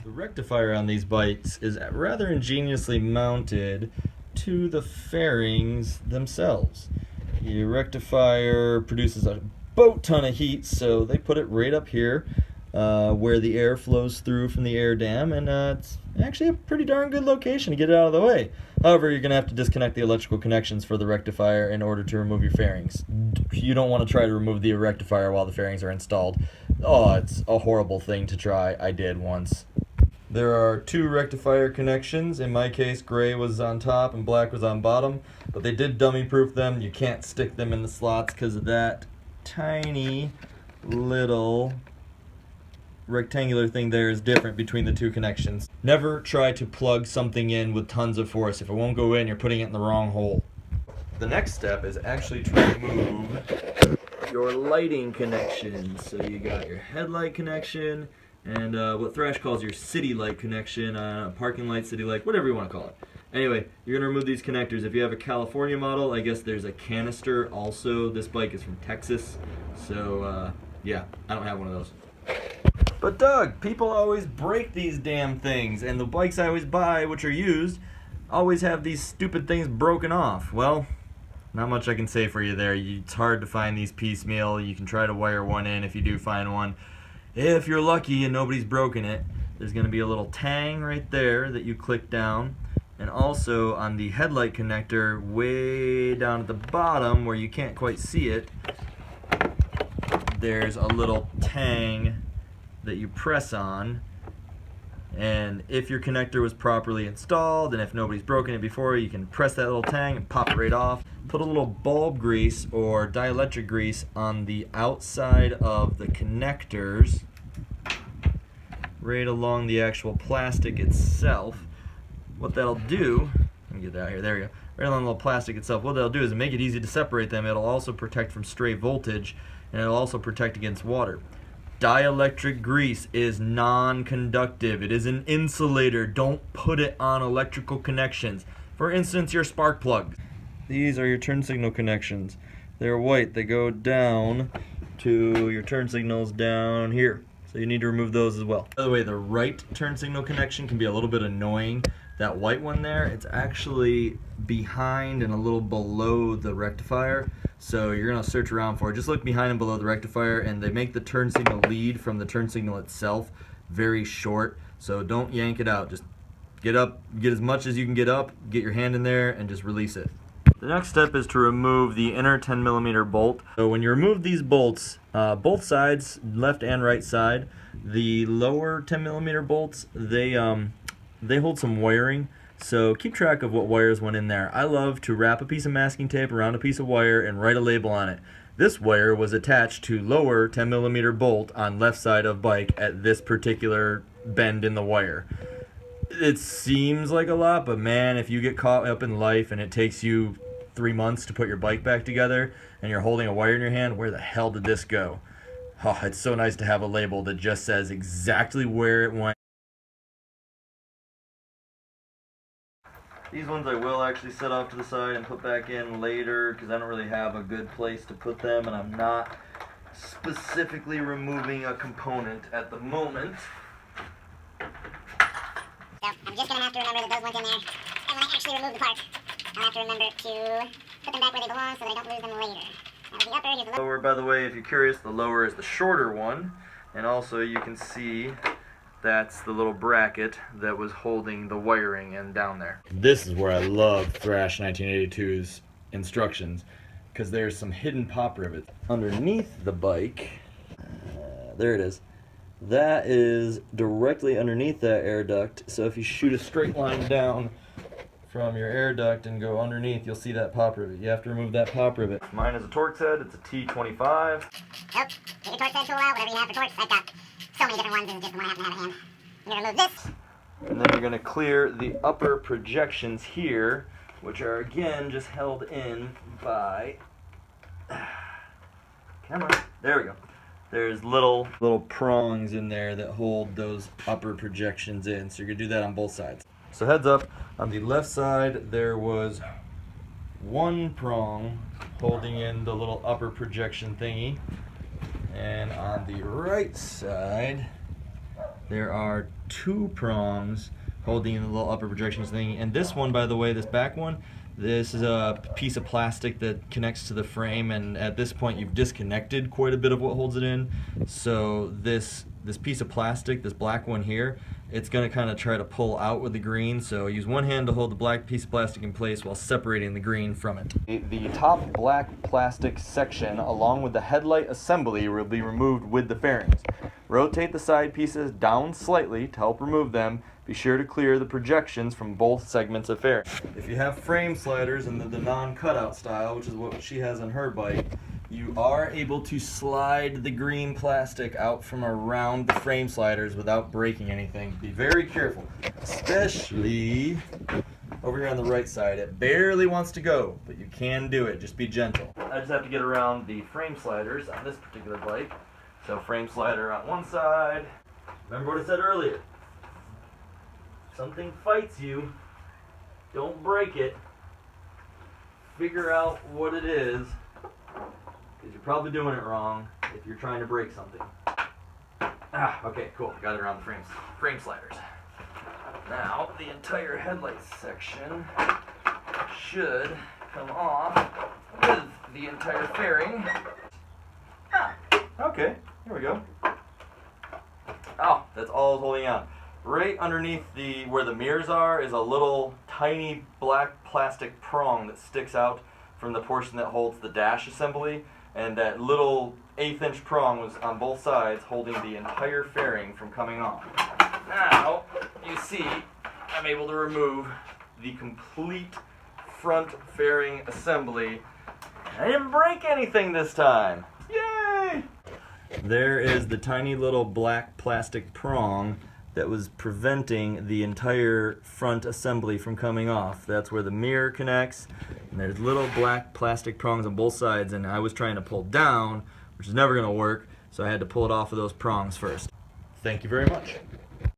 The rectifier on these bikes is rather ingeniously mounted to the fairings themselves. The rectifier produces a boat ton of heat, so they put it right up here where the air flows through from the air dam, and it's actually a pretty darn good location to get it out of the way. However, you're going to have to disconnect the electrical connections for the rectifier in order to remove your fairings. You don't want to try to remove the rectifier while the fairings are installed. Oh, it's a horrible thing to try. I did once. There are two rectifier connections. In my case, gray was on top and black was on bottom, but they did dummy proof them. You can't stick them in the slots because of that tiny little rectangular thing there is different between the two connections. Never try to plug something in with tons of force. If it won't go in, you're putting it in the wrong hole. The next step is actually to remove your lighting connections. So you got your headlight connection and what Thrash calls your city light connection, parking light, city light, whatever you want to call it. Anyway, you're going to remove these connectors. If you have a California model, I guess there's a canister also. This bike is from Texas, so yeah, I don't have one of those. But Doug, people always break these damn things, and the bikes I always buy, which are used, always have these stupid things broken off. Well, not much I can say for you there. It's hard to find these piecemeal. You can try to wire one in if you do find one. If you're lucky and nobody's broken it, there's going to be a little tang right there that you click down. And also on the headlight connector, way down at the bottom where you can't quite see it, there's a little tang that you press on, and if your connector was properly installed and if nobody's broken it before, you can press that little tang and pop it right off. Put a little bulb grease or dielectric grease on the outside of the connectors right along the actual plastic itself. What that'll do, let me get that here, there we go, right along the little plastic itself, what that'll do is make it easy to separate them. It'll also protect from stray voltage, and it'll also protect against water. Dielectric grease is non-conductive. It is an insulator. Don't put it on electrical connections. For instance, your spark plugs. These are your turn signal connections. They're white. They go down to your turn signals down here. So you need to remove those as well. By the way, the right turn signal connection can be a little bit annoying. That white one there, it's actually behind and a little below the rectifier. So you're going to search around for it. Just look behind and below the rectifier, and they make the turn signal lead from the turn signal itself very short. So don't yank it out. Just get up, get as much as you can get up, get your hand in there, and just release it. The next step is to remove the inner 10mm bolt. So when you remove these bolts, both sides, left and right side, the lower 10mm bolts, they hold some wiring. So keep track of what wires went in there. I love to wrap a piece of masking tape around a piece of wire and write a label on it. This wire was attached to lower 10mm bolt on left side of bike at this particular bend in the wire. It seems like a lot, but man, if you get caught up in life and it takes you 3 months to put your bike back together and you're holding a wire in your hand, where the hell did this go? Oh, it's so nice to have a label that just says exactly where it went. These ones I will actually set off to the side and put back in later because I don't really have a good place to put them, and I'm not specifically removing a component at the moment. So I'm just going to have to remember that those went in there, and when I actually remove the part, I'll have to remember to put them back where they belong so that I don't lose them later. Now the upper, here's the Lower, by the way, if you're curious, the lower is the shorter one, and also you can see that's the little bracket that was holding the wiring in down there. This is where I love Thrash 1982's instructions, because there's some hidden pop rivets underneath the bike. There it is. That is directly underneath that air duct, so if you shoot a straight line down from your air duct and go underneath, you'll see that pop rivet. You have to remove that pop rivet. Mine is a Torx head. It's a T25. Nope. Get your Torx head tool out, whatever you have for Torx. I've got so many different ones, and just the one I happen to have at hand. You're going to remove this. And then you're going to clear the upper projections here, which are again just held in by... Come on. There we go. There's little prongs in there that hold those upper projections in. So you're going to do that on both sides. So heads up, on the left side there was one prong holding in the little upper projection thingy. And on the right side, there are 2 prongs holding the little upper projections thing. And this one, by the way, this back one, this is a piece of plastic that connects to the frame, and at this point you've disconnected quite a bit of what holds it in. So this piece of plastic, this black one here, it's going to kind of try to pull out with the green, so use one hand to hold the black piece of plastic in place while separating the green from it. The top black plastic section along with the headlight assembly will be removed with the fairings. Rotate the side pieces down slightly to help remove them. Be sure to clear the projections from both segments of fairing. If you have frame sliders in the non-cutout style, which is what she has on her bike, you are able to slide the green plastic out from around the frame sliders without breaking anything. Be very careful, especially over here on the right side. It barely wants to go, but you can do it. Just be gentle. I just have to get around the frame sliders on this particular bike. So frame slider on one side. Remember what I said earlier. If something fights you, don't break it. Figure out what it is, because you're probably doing it wrong if you're trying to break something. Okay, cool. Got it around the frame sliders. Now, the entire headlight section should come off with the entire fairing. Okay, here we go. Oh, that's all holding on. Right underneath where the mirrors are is a little tiny black plastic prong that sticks out from the portion that holds the dash assembly, and that little 1/8 inch prong was on both sides holding the entire fairing from coming off. Now, you see, I'm able to remove the complete front fairing assembly. I didn't break anything this time. Yay! There is the tiny little black plastic prong that was preventing the entire front assembly from coming off. That's where the mirror connects, and there's little black plastic prongs on both sides, and I was trying to pull down, which is never going to work, so I had to pull it off of those prongs first. Thank you very much.